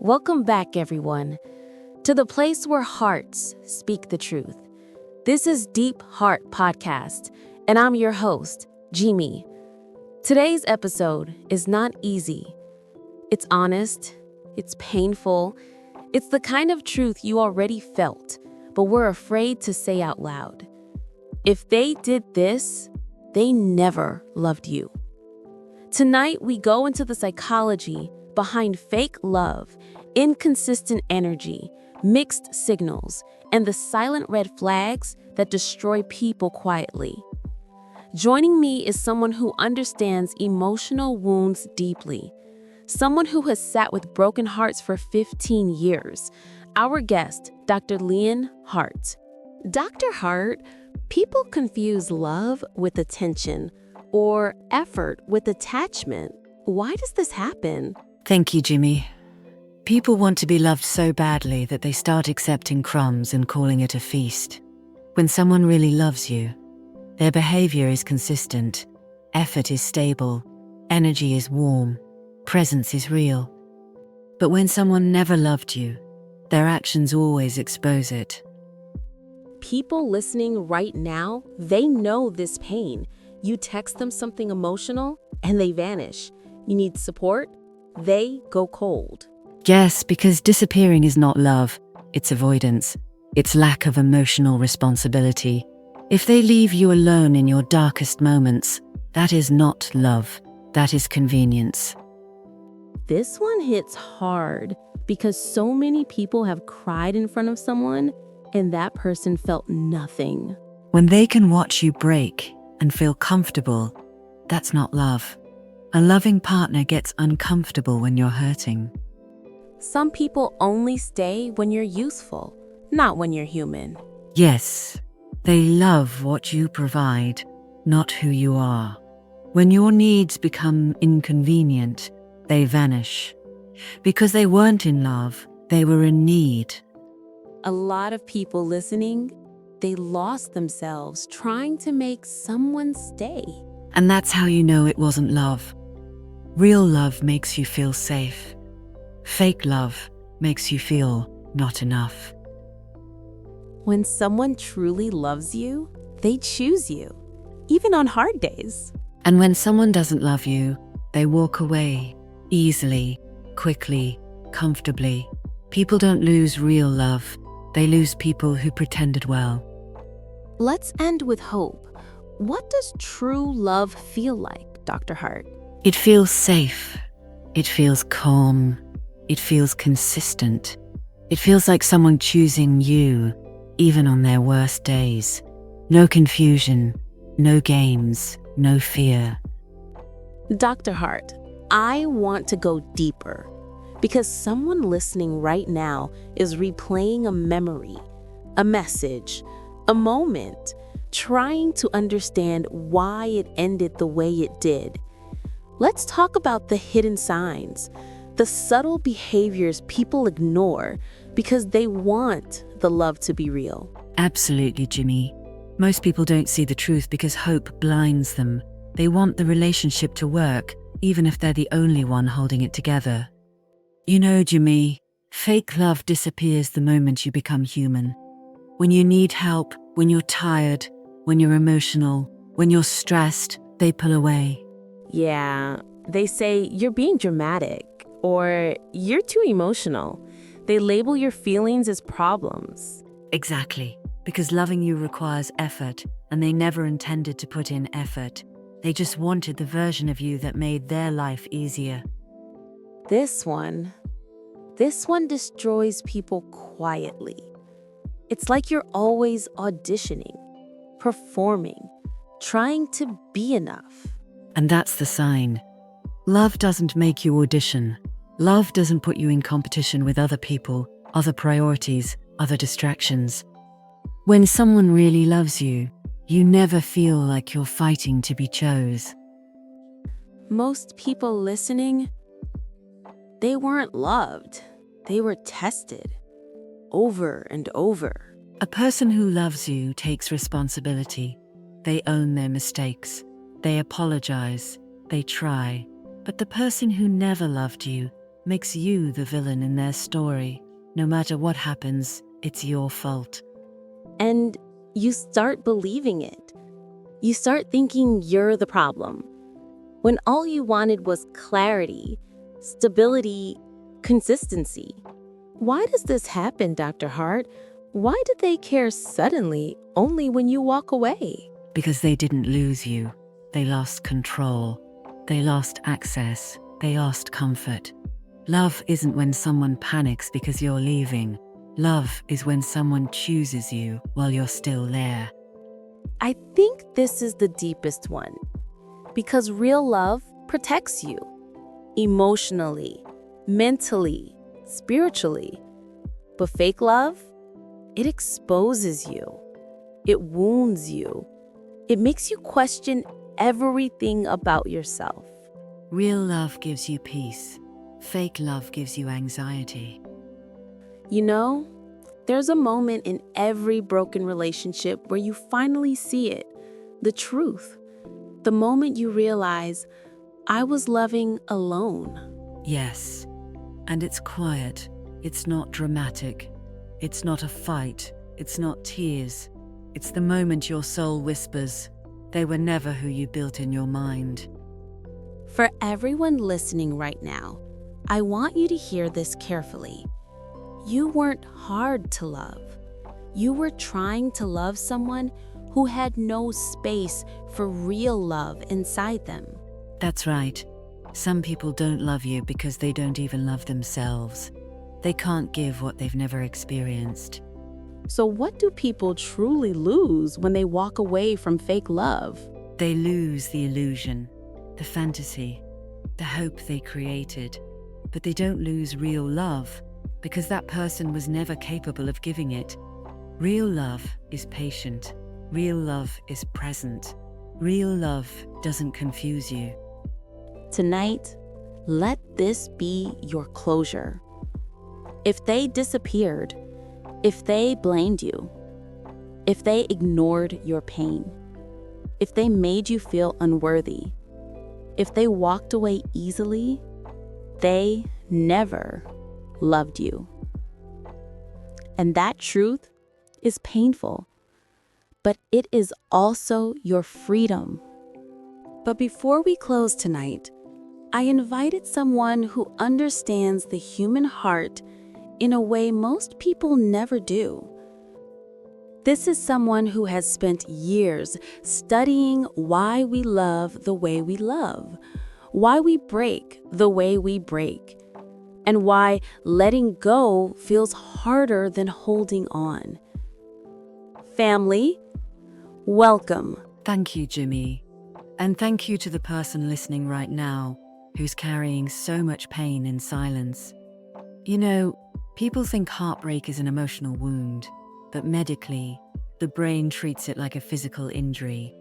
Welcome back, everyone, to the place where hearts speak the truth. This is DeepHeart Podcast, and I'm your host, Jimii. Today's episode is not easy. It's honest, it's painful, it's the kind of truth you already felt, but were afraid to say out loud. If they did this, they never loved you. Tonight, we go into the psychology behind fake love, inconsistent energy, mixed signals, and the silent red flags that destroy people quietly. Joining me is someone who understands emotional wounds deeply, someone who has sat with broken hearts for 15 years. Our guest, Dr. Lian Hart. Dr. Hart, people confuse love with attention or effort with attachment. Why does this happen? Thank you, Jimii. People want to be loved so badly that they start accepting crumbs and calling it a feast. When someone really loves you, their behavior is consistent, effort is stable, energy is warm, presence is real. But when someone never loved you, their actions always expose it. People listening right now, they know this pain. You text them something emotional, and they vanish. You need support, they go cold. Yes, because disappearing is not love, it's avoidance. It's lack of emotional responsibility. If they leave you alone in your darkest moments, that is not love, that is convenience. This one hits hard because so many people have cried in front of someone, and that person felt nothing. When they can watch you break and feel comfortable, that's not love. A loving partner gets uncomfortable when you're hurting. Some people only stay when you're useful, not when you're human. Yes, they love what you provide, not who you are. When your needs become inconvenient, they vanish. Because they weren't in love, they were in need. A lot of people listening, they lost themselves trying to make someone stay. And that's how you know it wasn't love. Real love makes you feel safe. Fake love makes you feel not enough. When someone truly loves you, they choose you, even on hard days. And when someone doesn't love you, they walk away, easily, quickly, comfortably. People don't lose real love, they lose people who pretended well. Let's end with hope. What does true love feel like, Dr. Hart? It feels safe. It feels calm. It feels consistent. It feels like someone choosing you, even on their worst days. No confusion, no games, no fear. Dr. Hart, I want to go deeper because someone listening right now is replaying a memory, a message, a moment, trying to understand why it ended the way it did. Let's talk about the hidden signs, the subtle behaviors people ignore because they want the love to be real. Absolutely, Jimii. Most people don't see the truth because hope blinds them. They want the relationship to work, even if they're the only one holding it together. You know, Jimii, fake love disappears the moment you become human. When you need help, when you're tired, when you're emotional, when you're stressed, they pull away. Yeah, they say you're being dramatic or you're too emotional. They label your feelings as problems. Exactly, because loving you requires effort, and they never intended to put in effort. They just wanted the version of you that made their life easier. This one destroys people quietly. It's like you're always auditioning, performing, trying to be enough. And that's the sign. Love doesn't make you audition. Love doesn't put you in competition with other people, other priorities, other distractions. When someone really loves you, you never feel like you're fighting to be chose. Most people listening, they weren't loved. They were tested over and over. A person who loves you takes responsibility. They own their mistakes. They apologize. They try. But the person who never loved you makes you the villain in their story. No matter what happens, it's your fault. And you start believing it. You start thinking you're the problem, when all you wanted was clarity, stability, consistency. Why does this happen, Dr. Hart? Why do they care suddenly only when you walk away? Because they didn't lose you. They lost control. They lost access. They lost comfort. Love isn't when someone panics because you're leaving. Love is when someone chooses you while you're still there. I think this is the deepest one, because real love protects you emotionally, mentally, spiritually. But fake love, it exposes you. It wounds you. It makes you question everything about yourself. Real love gives you peace. Fake love gives you anxiety. You know, there's a moment in every broken relationship where you finally see it, the truth. The moment you realize, I was loving alone. Yes, and it's quiet. It's not dramatic. It's not a fight. It's not tears. It's the moment your soul whispers, they were never who you built in your mind. For everyone listening right now, I want you to hear this carefully. You weren't hard to love. You were trying to love someone who had no space for real love inside them. That's right. Some people don't love you because they don't even love themselves. They can't give what they've never experienced. So what do people truly lose when they walk away from fake love? They lose the illusion, the fantasy, the hope they created. But they don't lose real love because that person was never capable of giving it. Real love is patient. Real love is present. Real love doesn't confuse you. Tonight, let this be your closure. If they disappeared, if they blamed you, if they ignored your pain, if they made you feel unworthy, if they walked away easily, they never loved you. And that truth is painful, but it is also your freedom. But before we close tonight, I invited someone who understands the human heart in a way most people never do. This is someone who has spent years studying why we love the way we love, why we break the way we break, and why letting go feels harder than holding on. Family, welcome. Thank you, Jimii. And thank you to the person listening right now who's carrying so much pain in silence. You know, people think heartbreak is an emotional wound, but medically, the brain treats it like a physical injury.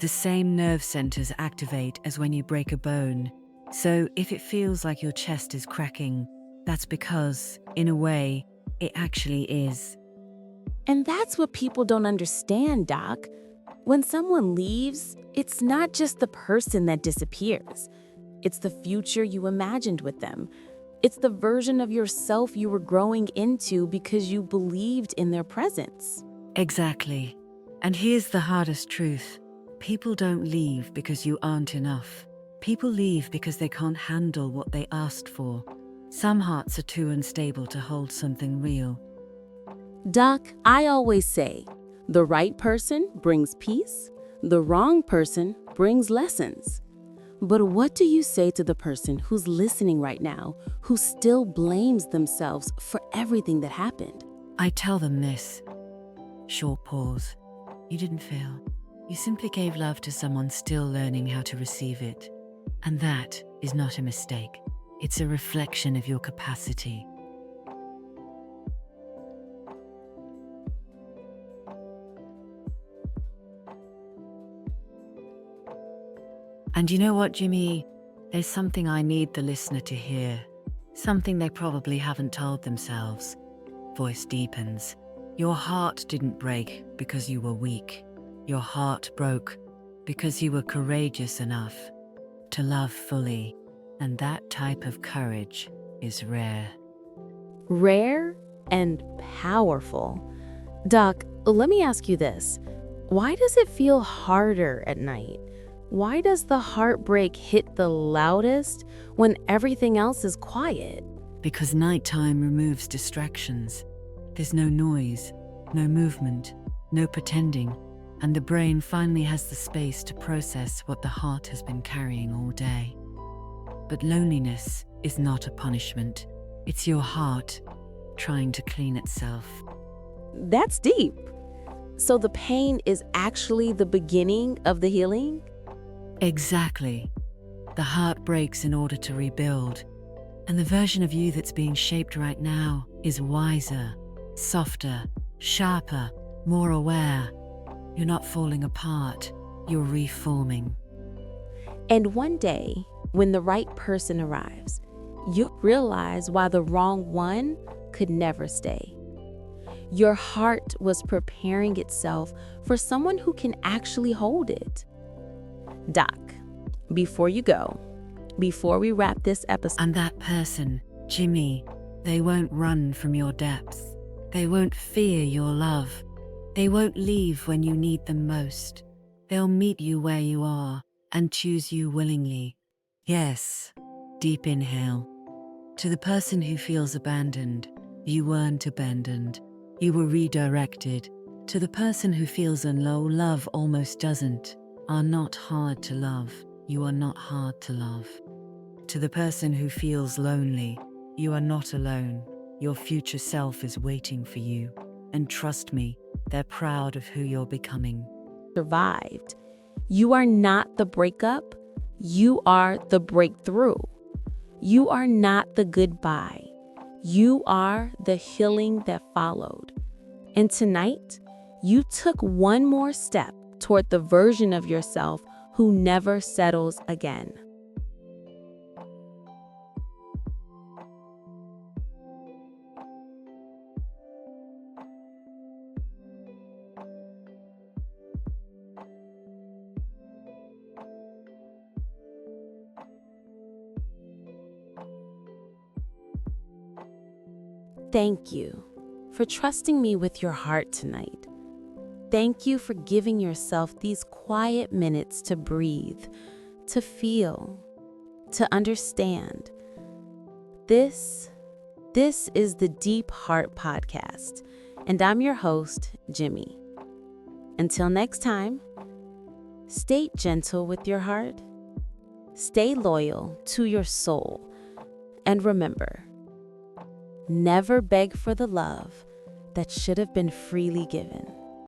The same nerve centers activate as when you break a bone. So if it feels like your chest is cracking, that's because, in a way, it actually is. And that's what people don't understand, Doc. When someone leaves, it's not just the person that disappears. It's the future you imagined with them. It's the version of yourself you were growing into because you believed in their presence. Exactly. And here's the hardest truth. People don't leave because you aren't enough. People leave because they can't handle what they asked for. Some hearts are too unstable to hold something real. Doc, I always say, the right person brings peace, the wrong person brings lessons. But what do you say to the person who's listening right now, who still blames themselves for everything that happened? I tell them this. Short pause. You didn't fail. You simply gave love to someone still learning how to receive it. And that is not a mistake. It's a reflection of your capacity. And you know what, Jimii? There's something I need the listener to hear. Something they probably haven't told themselves. Voice deepens. Your heart didn't break because you were weak. Your heart broke because you were courageous enough to love fully. And that type of courage is rare. Rare and powerful. Doc, let me ask you this. Why does it feel harder at night? Why does the heartbreak hit the loudest when everything else is quiet? Because nighttime removes distractions. There's no noise, no movement, no pretending, and the brain finally has the space to process what the heart has been carrying all day. But loneliness is not a punishment. It's your heart trying to clean itself. That's deep. So the pain is actually the beginning of the healing? Exactly. The heart breaks in order to rebuild. And the version of you that's being shaped right now is wiser, softer, sharper, more aware. You're not falling apart, you're reforming. And one day, when the right person arrives, you realize why the wrong one could never stay. Your heart was preparing itself for someone who can actually hold it. Doc, before you go, before we wrap this episode... And that person, Jimii, they won't run from your depths. They won't fear your love. They won't leave when you need them most. They'll meet you where you are and choose you willingly. Yes, deep inhale. To the person who feels abandoned, you weren't abandoned. You were redirected. To the person who feels alone, love almost doesn't, are not hard to love. You are not hard to love. To the person who feels lonely, you are not alone. Your future self is waiting for you. And trust me, they're proud of who you're becoming. Survived. You are not the breakup. You are the breakthrough. You are not the goodbye. You are the healing that followed. And tonight, you took one more step toward the version of yourself who never settles again. Thank you for trusting me with your heart tonight. Thank you for giving yourself these quiet minutes to breathe, to feel, to understand. This is the DeepHeart Podcast, and I'm your host, Jimii. Until next time, stay gentle with your heart, stay loyal to your soul, and remember, never beg for the love that should have been freely given.